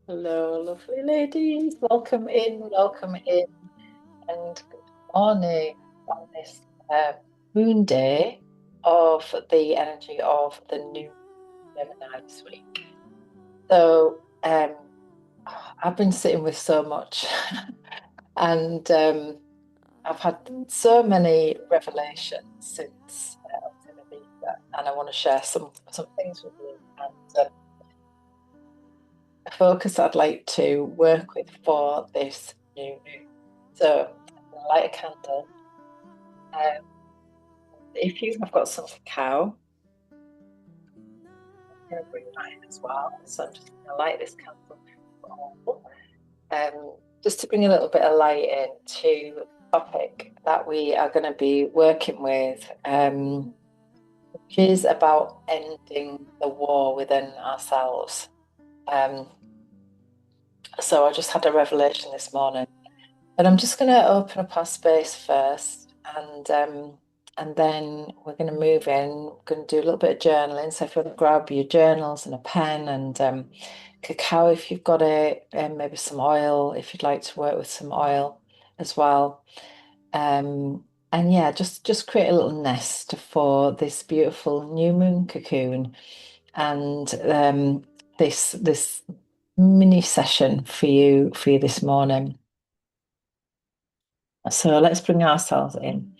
Hello, lovely ladies. Welcome in, and good morning on this moon day of the energy of the new Gemini this week. So, I've been sitting with so much, and I've had so many revelations since and I want to share some things with you. And a focus I'd like to work with for this new moon. So I'm going to light a candle. Um, if you have got some cacao, I'm going to bring that in as well. So I'm just going to light this candle. Just to bring a little bit of light in to the topic that we are going to be working with, which is about ending the war within ourselves. So I just had a revelation this morning. But I'm just going to open up our space first, and then we're going to move in. We're going to do a little bit of journaling. So if you want to grab your journals and a pen and cacao, if you've got it, and maybe some oil, if you'd like to work with some oil as well. And yeah, just create a little nest for this beautiful new moon cocoon, and this mini session for you this morning. So let's bring ourselves in.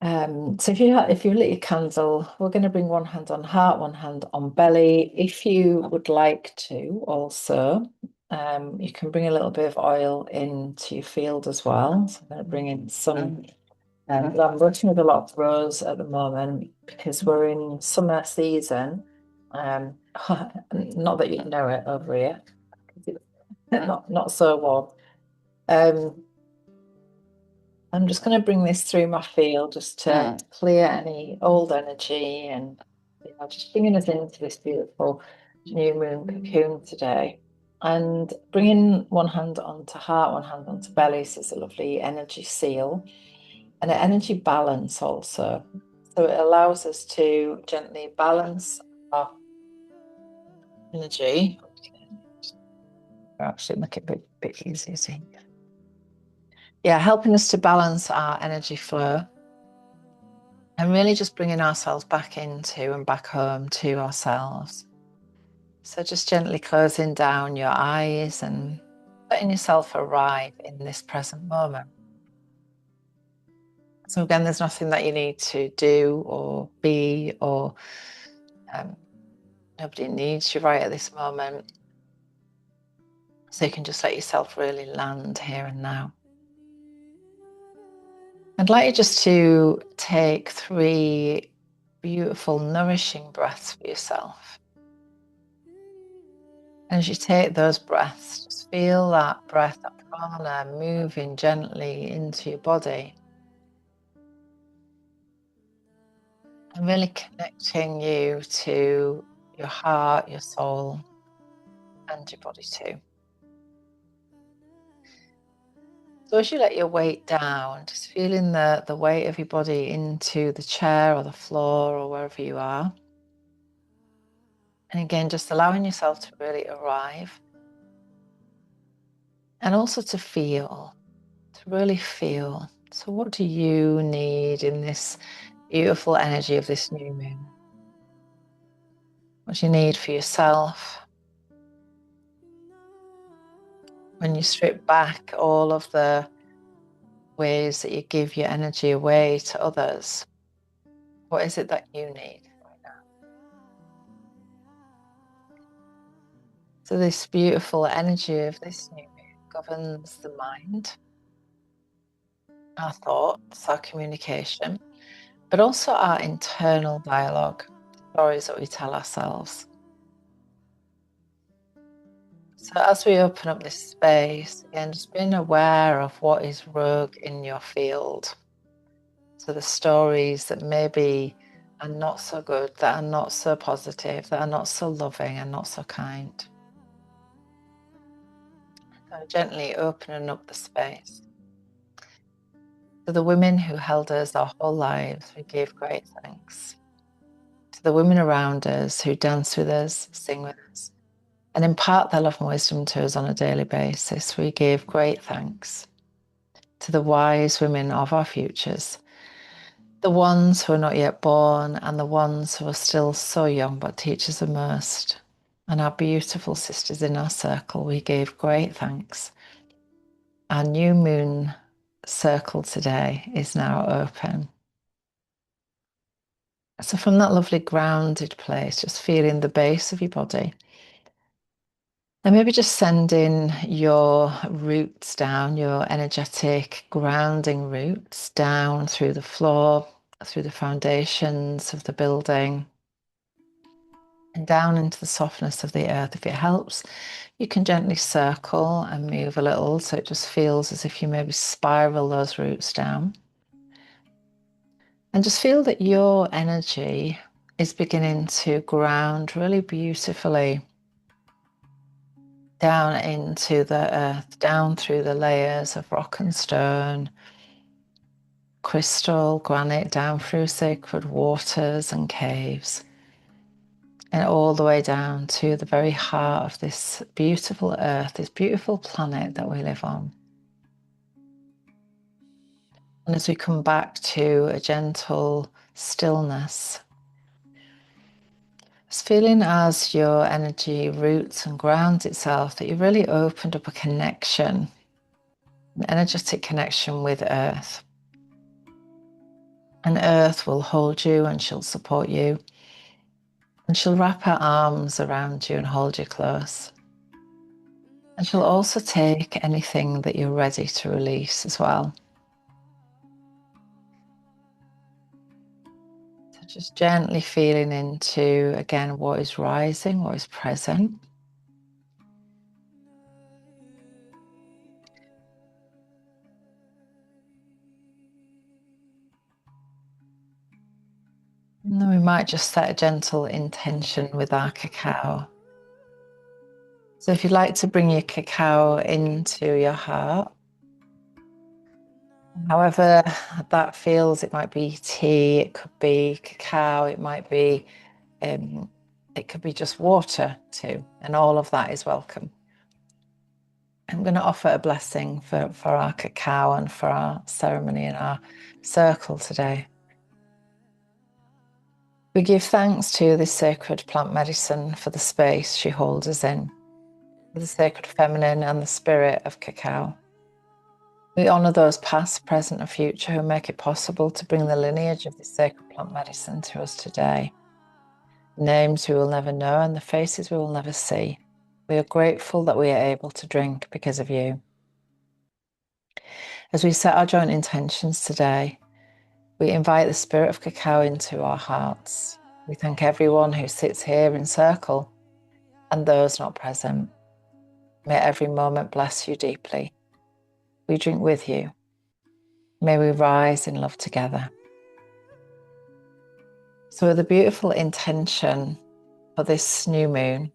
So if you lit your candle, we're going to bring one hand on heart, one hand on belly. If you would like to also, you can bring a little bit of oil into your field as well. So I'm going to bring in some. I'm working with a lot of rose at the moment because we're in summer season. Not that you know it over here, not so warm. I'm just going to bring this through my field just to clear any old energy and just bringing us into this beautiful new moon cocoon today. And bringing one hand onto heart, one hand onto belly, so it's a lovely energy seal and an energy balance also. So it allows us to gently balance our energy. Actually, make it a bit easier to hear. Yeah, helping us to balance our energy flow. And really just bringing ourselves back into and back home to ourselves. So just gently closing down your eyes and letting yourself arrive in this present moment. So again, there's nothing that you need to do or be, or nobody needs you right at this moment. So you can just let yourself really land here and now. I'd like you just to take 3 beautiful, nourishing breaths for yourself. And as you take those breaths, just feel that breath, that prana, moving gently into your body. And really connecting you to your heart, your soul, and your body too. So as you let your weight down, just feeling the weight of your body into the chair or the floor or wherever you are. And again, just allowing yourself to really arrive. And also to feel, to really feel. So what do you need in this beautiful energy of this new moon? What do you need for yourself? When you strip back all of the ways that you give your energy away to others, what is it that you need right now? So this beautiful energy of this new moon governs the mind, our thoughts, our communication, but also our internal dialogue, stories that we tell ourselves. So as we open up this space, again, just being aware of what is rogue in your field. So the stories that maybe are not so good, that are not so positive, that are not so loving and not so kind. So gently opening up the space. To the women who held us our whole lives, we give great thanks. To the women around us who dance with us, sing with us, and impart their love and wisdom to us on a daily basis. We give great thanks to the wise women of our futures, the ones who are not yet born and the ones who are still so young but teach us the most. And our beautiful sisters in our circle, we give great thanks. Our new moon circle today is now open. So from that lovely grounded place, just feeling the base of your body, and maybe just sending your roots down, your energetic grounding roots down through the floor, through the foundations of the building, and down into the softness of the earth. If it helps, you can gently circle and move a little so it just feels as if you maybe spiral those roots down. And just feel that your energy is beginning to ground really beautifully down into the earth, down through the layers of rock and stone, crystal, granite, down through sacred waters and caves, and all the way down to the very heart of this beautiful earth, this beautiful planet that we live on. And as we come back to a gentle stillness, it's feeling as your energy roots and grounds itself that you've really opened up a connection, an energetic connection with Earth. And Earth will hold you and she'll support you. And she'll wrap her arms around you and hold you close. And she'll also take anything that you're ready to release as well. So just gently feeling into, again, what is rising, what is present. And then we might just set a gentle intention with our cacao. So if you'd like to bring your cacao into your heart, however that feels, it might be tea, it could be cacao, it could be just water too, and all of that is welcome. I'm going to offer a blessing for our cacao and for our ceremony and our circle today. We give thanks to this sacred plant medicine for the space she holds us in, for the sacred feminine and the spirit of cacao. We honour those past, present and future who make it possible to bring the lineage of this sacred plant medicine to us today. Names we will never know and the faces we will never see. We are grateful that we are able to drink because of you. As we set our joint intentions today, we invite the spirit of cacao into our hearts. We thank everyone who sits here in circle and those not present. May every moment bless you deeply. We drink with you. May we rise in love together. So with the beautiful intention for this new moon,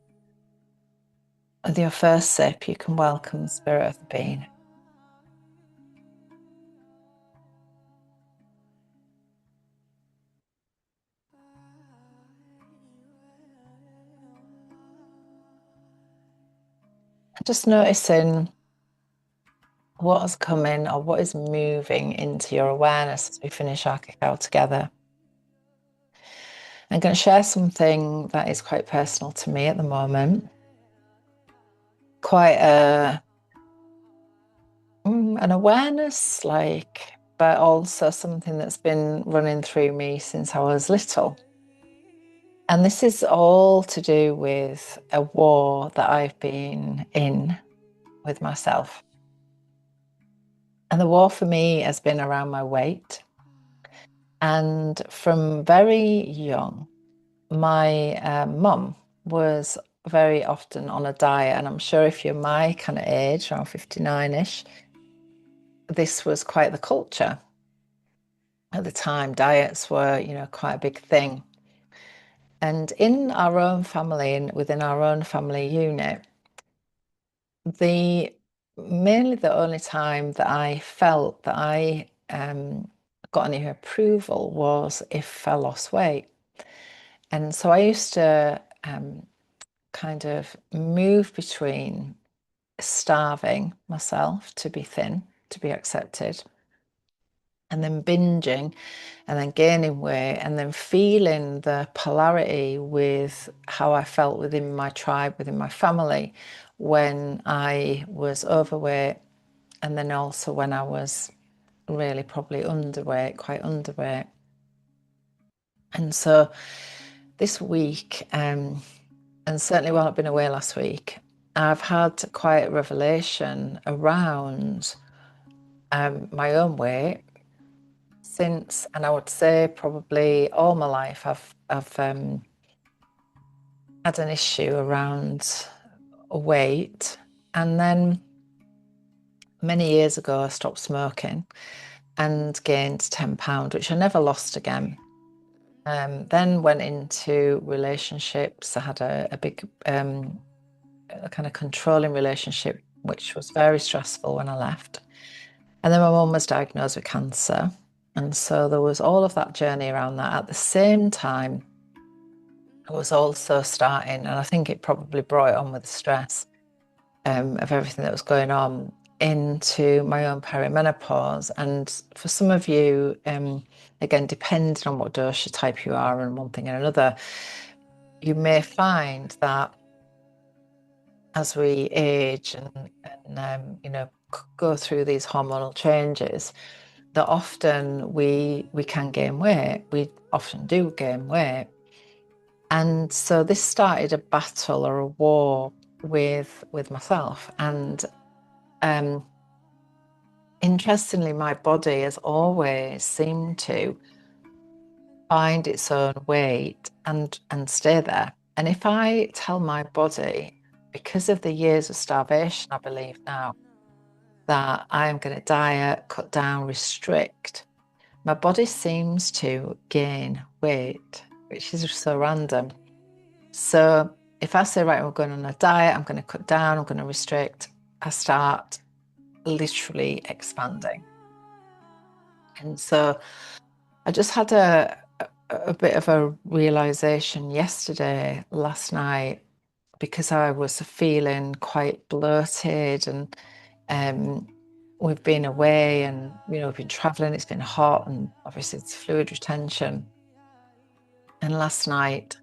with your first sip, you can welcome the spirit of the bean. Just noticing what is coming or what is moving into your awareness as we finish our cacao together. I'm going to share something that is quite personal to me at the moment. Quite an awareness, but also something that's been running through me since I was little. And this is all to do with a war that I've been in with myself. And the war for me has been around my weight. And from very young, my mum was very often on a diet. And I'm sure if you're my kind of age, around 59-ish, this was quite the culture. At the time, diets were, quite a big thing. And in our own family and within our own family unit, mainly the only time that I felt that I got any approval was if I lost weight. And so I used to kind of move between starving myself to be thin, to be accepted, and then binging and then gaining weight and then feeling the polarity with how I felt within my tribe, within my family when I was overweight, and then also when I was really probably underweight, quite underweight. And so this week, and certainly while I've been away last week, I've had quite a revelation around my own weight since, and I would say probably all my life, I've had an issue around weight. And then many years ago, I stopped smoking and gained 10 pounds, which I never lost again. Then went into relationships. I had a big a kind of controlling relationship, which was very stressful when I left. And then my mum was diagnosed with cancer. And so there was all of that journey around that. At the same time, I was also starting, and I think it probably brought it on with the stress of everything that was going on, into my own perimenopause. And for some of you, again, depending on what dosage type you are and one thing and another, you may find that as we age and go through these hormonal changes, that often we can gain weight. We often do gain weight. And so this started a battle or a war with myself. And interestingly, my body has always seemed to find its own weight and stay there. And if I tell my body, because of the years of starvation, I believe now, that I am going to diet, cut down, restrict, my body seems to gain weight, which is so random. So if I say, right, I'm going on a diet, I'm going to cut down, I'm going to restrict, I start literally expanding. And so I just had a bit of a realization yesterday, last night, because I was feeling quite bloated, and we've been away, and we've been traveling, it's been hot, and obviously it's fluid retention. And last night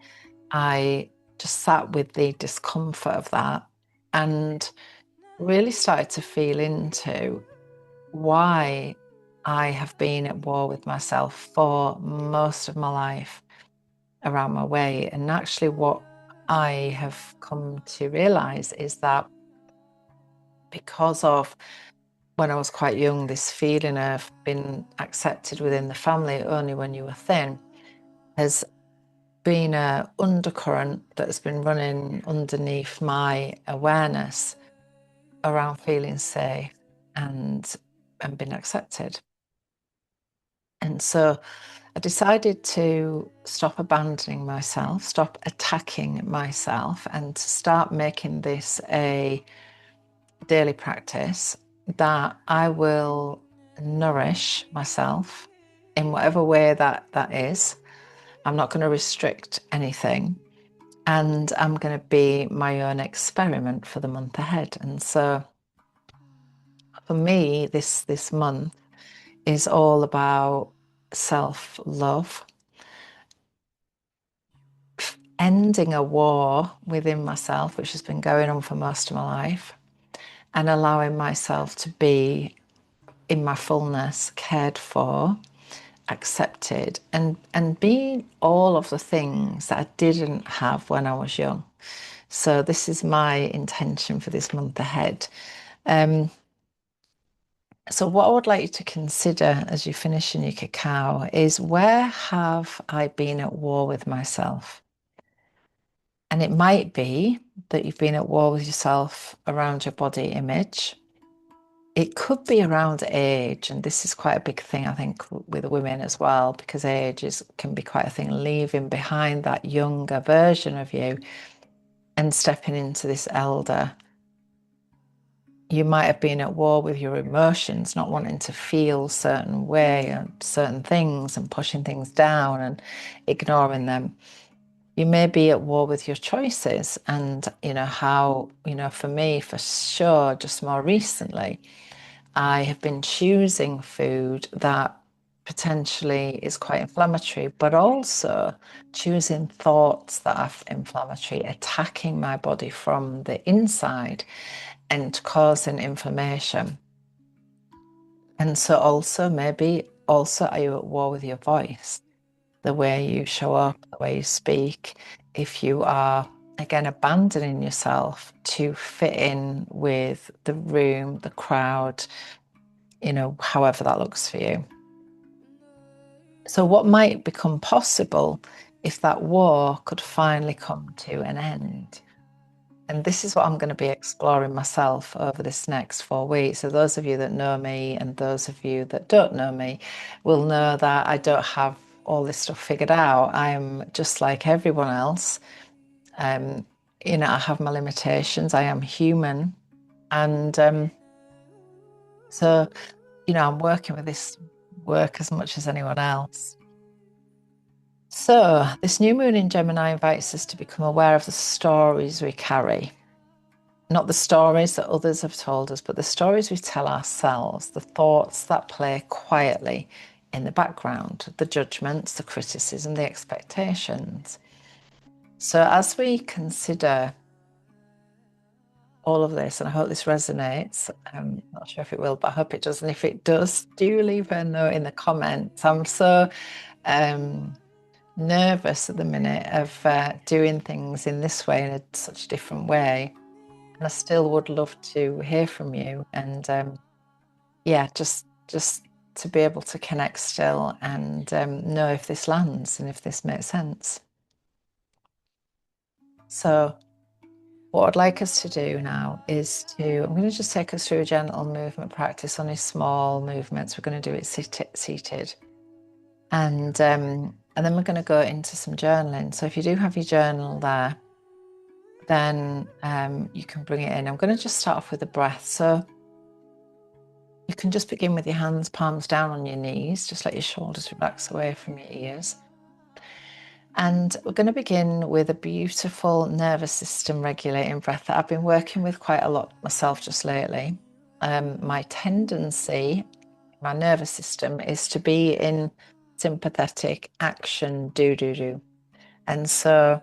I just sat with the discomfort of that and really started to feel into why I have been at war with myself for most of my life around my weight. And actually, what I have come to realize is that because of when I was quite young, this feeling of being accepted within the family only when you were thin has been an undercurrent that has been running underneath my awareness around feeling safe and being accepted. And so I decided to stop abandoning myself, stop attacking myself, and to start making this a daily practice that I will nourish myself in whatever way that is. I'm not going to restrict anything. And I'm going to be my own experiment for the month ahead. And so for me, this month is all about self-love, ending a war within myself, which has been going on for most of my life, and allowing myself to be in my fullness, cared for, accepted, and be all of the things that I didn't have when I was young. So this is my intention for this month ahead. So what I would like you to consider as you finish your cacao is, where have I been at war with myself? And it might be that you've been at war with yourself around your body image. It could be around age, and this is quite a big thing, I think, with women as well, because can be quite a thing, leaving behind that younger version of you and stepping into this elder. You might have been at war with your emotions, not wanting to feel a certain way and certain things and pushing things down and ignoring them. You may be at war with your choices, and how, for me, for sure, just more recently, I have been choosing food that potentially is quite inflammatory, but also choosing thoughts that are inflammatory, attacking my body from the inside and causing inflammation. And so also maybe also are you at war with your voice, the way you show up, the way you speak, if you are again abandoning yourself to fit in with the room, the crowd, however that looks for you. So what might become possible if that war could finally come to an end? And this is what I'm going to be exploring myself over this next 4 weeks. So those of you that know me and those of you that don't know me will know that I don't have all this stuff figured out. I am just like everyone else. I have my limitations. I am human. And so, I'm working with this work as much as anyone else. So this new moon in Gemini invites us to become aware of the stories we carry. Not the stories that others have told us, but the stories we tell ourselves, the thoughts that play quietly in the background, the judgments, the criticism, the expectations. So as we consider all of this, and I hope this resonates, I'm not sure if it will, but I hope it does. And if it does, do leave a note in the comments. I'm so nervous at the minute of doing things in this way, in such a different way. And I still would love to hear from you. And yeah, just to be able to connect still and know if this lands and if this makes sense. So what I'd like us to do now is I'm going to just take us through a gentle movement practice, only small movements. We're going to do it seated. And then we're going to go into some journaling. So if you do have your journal there, then you can bring it in. I'm going to just start off with the breath. So you can just begin with your hands, palms down on your knees. Just let your shoulders relax away from your ears. And we're going to begin with a beautiful nervous system regulating breath that I've been working with quite a lot myself just lately. My tendency, my nervous system, is to be in sympathetic action, do. And so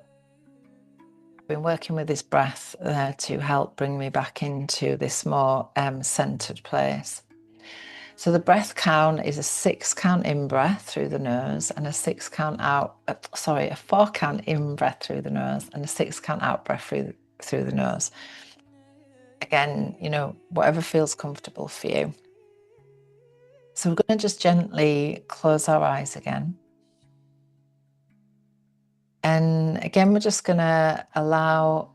I've been working with this breath to help bring me back into this more centered place. So the breath count is a 6 count in breath through the nose and a 6 count out, a 4 count in breath through the nose and a 6 count out breath through the nose. Again, whatever feels comfortable for you. So we're going to just gently close our eyes again. And again, we're just going to allow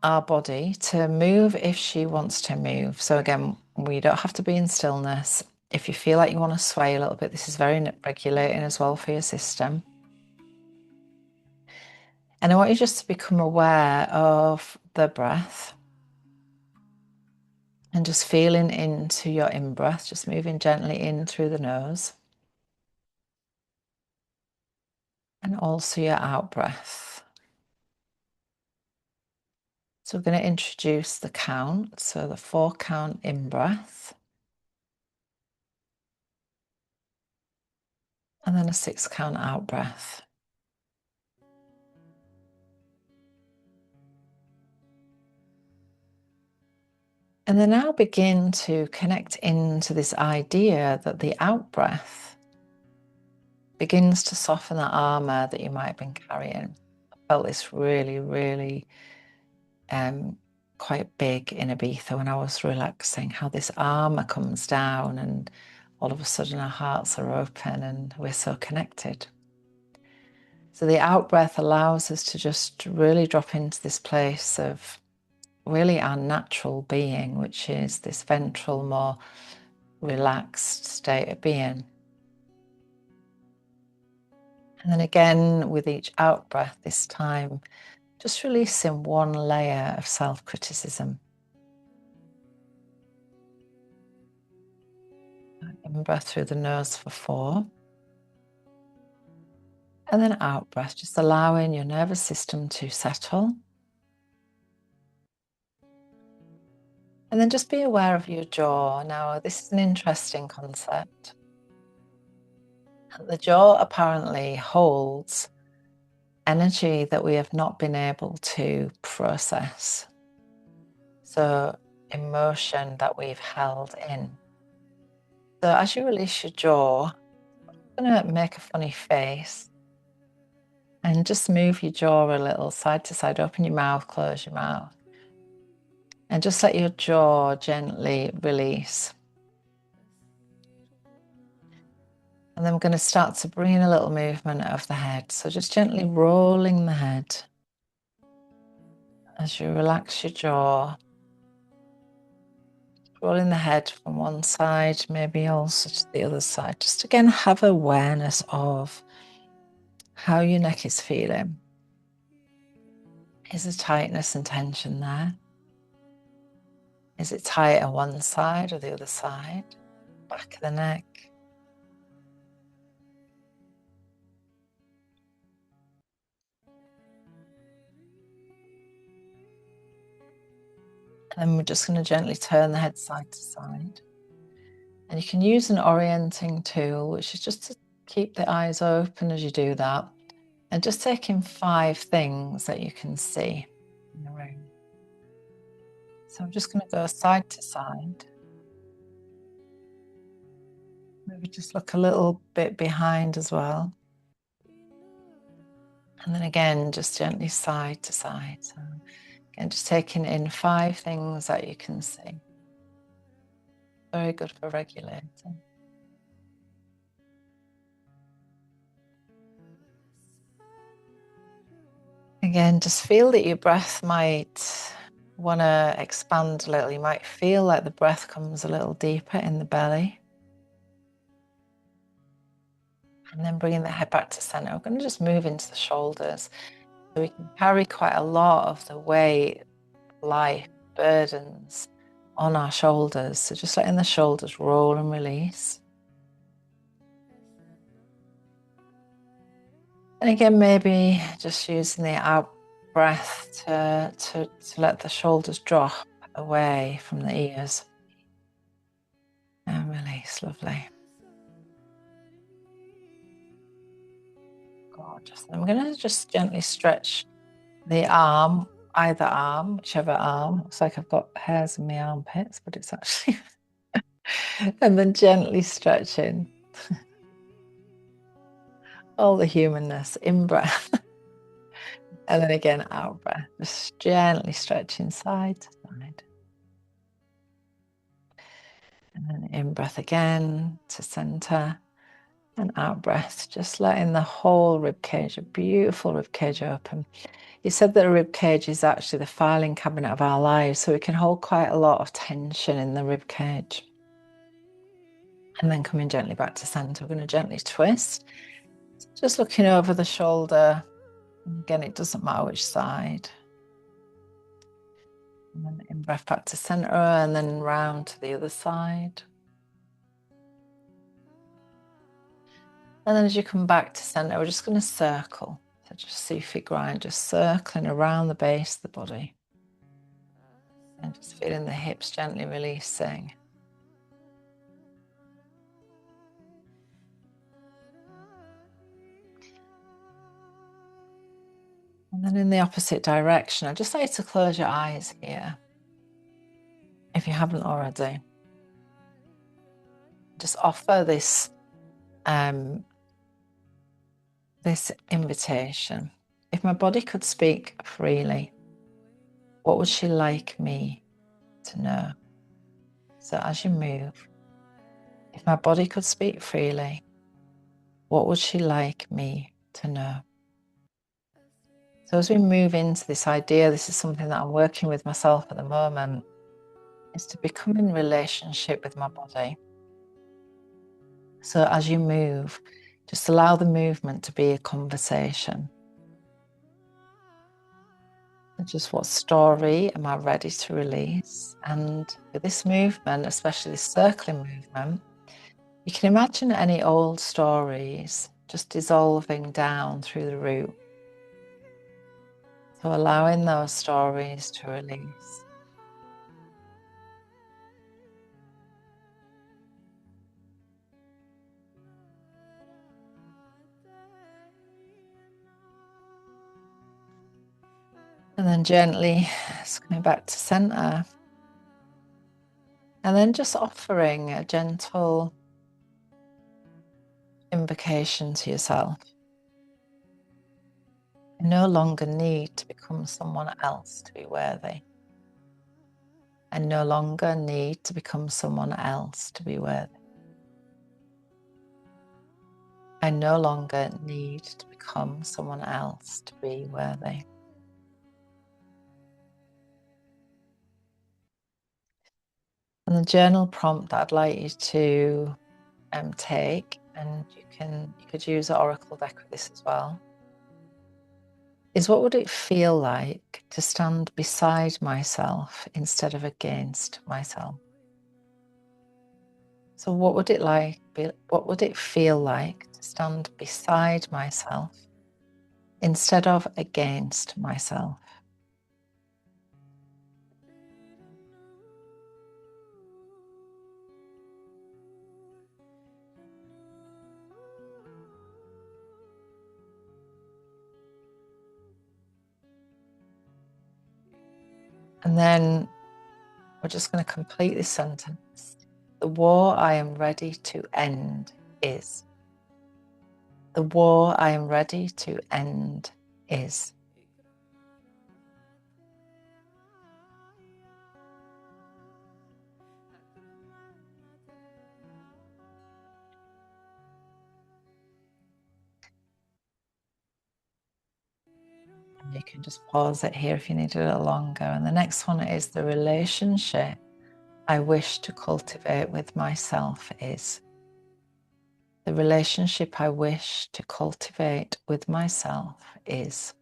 our body to move if she wants to move. So again, we don't have to be in stillness. If you feel like you want to sway a little bit, this is very regulating as well for your system. And I want you just to become aware of the breath and just feeling into your in-breath, just moving gently in through the nose. And also your out-breath. So we're going to introduce the count. So the 4 count in-breath. And then a 6 count out-breath. And then now begin to connect into this idea that the out-breath begins to soften that armor that you might have been carrying. I felt this really, really quite big in Ibiza when I was relaxing, how this armor comes down and all of a sudden our hearts are open and we're so connected. So the out-breath allows us to just really drop into this place of really our natural being, which is this ventral, more relaxed state of being. And then again, with each out-breath this time, just releasing one layer of self-criticism. In-breath through the nose for 4. And then out breath, just allowing your nervous system to settle. And then just be aware of your jaw. Now, this is an interesting concept. The jaw apparently holds energy that we have not been able to process. So, emotion that we've held in. So, as you release your jaw, I'm going to make a funny face and just move your jaw a little side to side. Open your mouth, close your mouth, and just let your jaw gently release. And then we're going to start to bring in a little movement of the head. So just gently rolling the head as you relax your jaw. Rolling the head from one side, maybe also to the other side. Just again, have awareness of how your neck is feeling. Is there tightness and tension there? Is it tight on one side or the other side? Back of the neck. And then we're just going to gently turn the head side to side. And you can use an orienting tool, which is just to keep the eyes open as you do that. And just take in 5 things that you can see in the room. So I'm just going to go side to side. Maybe just look a little bit behind as well. And then again, just gently side to side. So again, just taking in 5 things that you can see. Very good for regulating. Again, just feel that your breath might want to expand a little. You might feel like the breath comes a little deeper in the belly. And then bringing the head back to center. We're going to just move into the shoulders. So we can carry quite a lot of the weight, life, burdens on our shoulders. So just letting the shoulders roll and release. And again, maybe just using the out breath to let the shoulders drop away from the ears. And release, lovely. Gorgeous. And I'm going to just gently stretch the arm, either arm, whichever arm. Looks like I've got hairs in my armpits, but it's actually... and then gently stretching. All the humanness, in breath. And then again, out breath. Just gently stretching side to side. And then in breath again to center. And out breath, just letting the whole rib cage, a beautiful rib cage open. You said that a rib cage is actually the filing cabinet of our lives, so we can hold quite a lot of tension in the rib cage. And then coming gently back to center, we're going to gently twist. Just looking over the shoulder. Again, it doesn't matter which side. And then in breath back to center, and then round to the other side. And then as you come back to center, we're just going to circle. So just see if you grind, just circling around the base of the body. And just feeling the hips gently releasing. And then in the opposite direction, I'd just like you to close your eyes here, if you haven't already. Just offer this this invitation. If my body could speak freely, what would she like me to know? So as you move, if my body could speak freely, what would she like me to know? So as we move into this idea, this is something that I'm working with myself at the moment, is to become in relationship with my body. So as you move, just allow the movement to be a conversation. Just what story am I ready to release? And with this movement, especially this circling movement, you can imagine any old stories just dissolving down through the root. So allowing those stories to release. And then gently coming back to center. And then just offering a gentle invocation to yourself. You no longer need to become someone else to be worthy. I no longer need to become someone else to be worthy. I no longer need to become someone else to be worthy. And the journal prompt that I'd like you to take, and you could use an oracle deck with this as well, is what would it feel like to stand beside myself instead of against myself? So what would it feel like to stand beside myself instead of against myself? And then we're just going to complete this sentence. The war I am ready to end is. The war I am ready to end is. And you can just pause it here if you need a little longer. And the next one is the relationship I wish to cultivate with myself is. The relationship I wish to cultivate with myself is.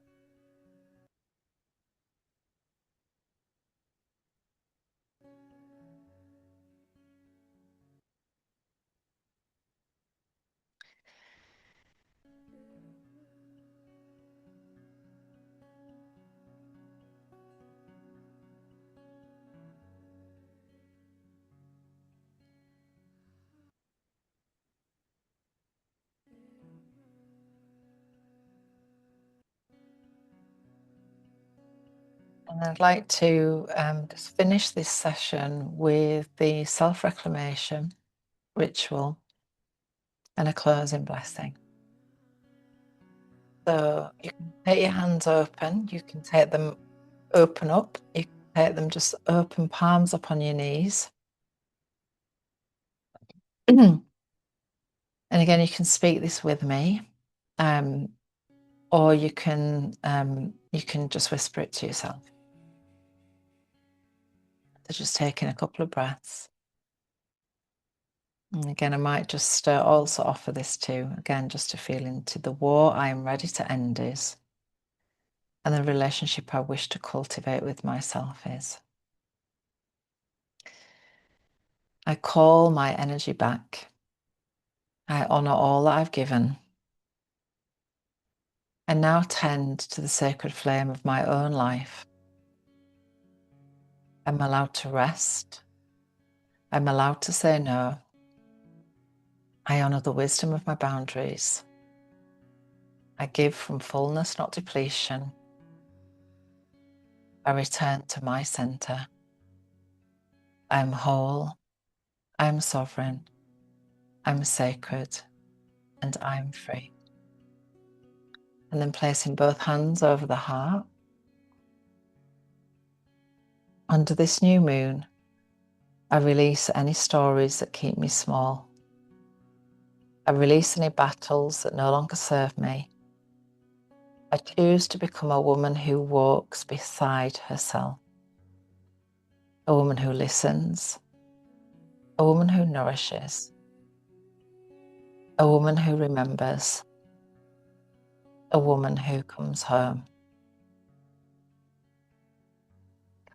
And I'd like to just finish this session with the self-reclamation ritual and a closing blessing. So you can take your hands open, you can take them open up, you can take them just open, palms up on your knees. And again, you can speak this with me, or you can just whisper it to yourself. So just taking a couple of breaths. And again, I might just also offer this too, again, just to feel into the war I am ready to end is, and the relationship I wish to cultivate with myself is. I call my energy back. I honor all that I've given. I now tend to the sacred flame of my own life. I'm allowed to rest. I'm allowed to say no. I honor the wisdom of my boundaries. I give from fullness, not depletion. I return to my center. I'm whole. I'm sovereign. I'm sacred. And I'm free. And then placing both hands over the heart. Under this new moon, I release any stories that keep me small. I release any battles that no longer serve me. I choose to become a woman who walks beside herself. A woman who listens. A woman who nourishes. A woman who remembers. A woman who comes home.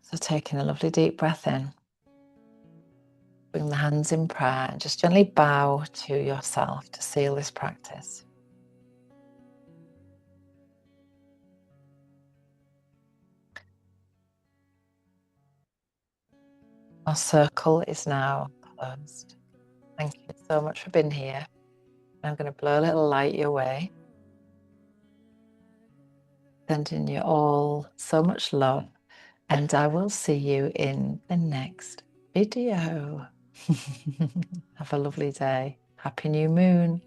So taking a lovely deep breath in. Bring the hands in prayer and just gently bow to yourself to seal this practice. Our circle is now closed. Thank you so much for being here. I'm going to blow a little light your way. Sending you all so much love, and I will see you in the next video. Have a lovely day. Happy new moon.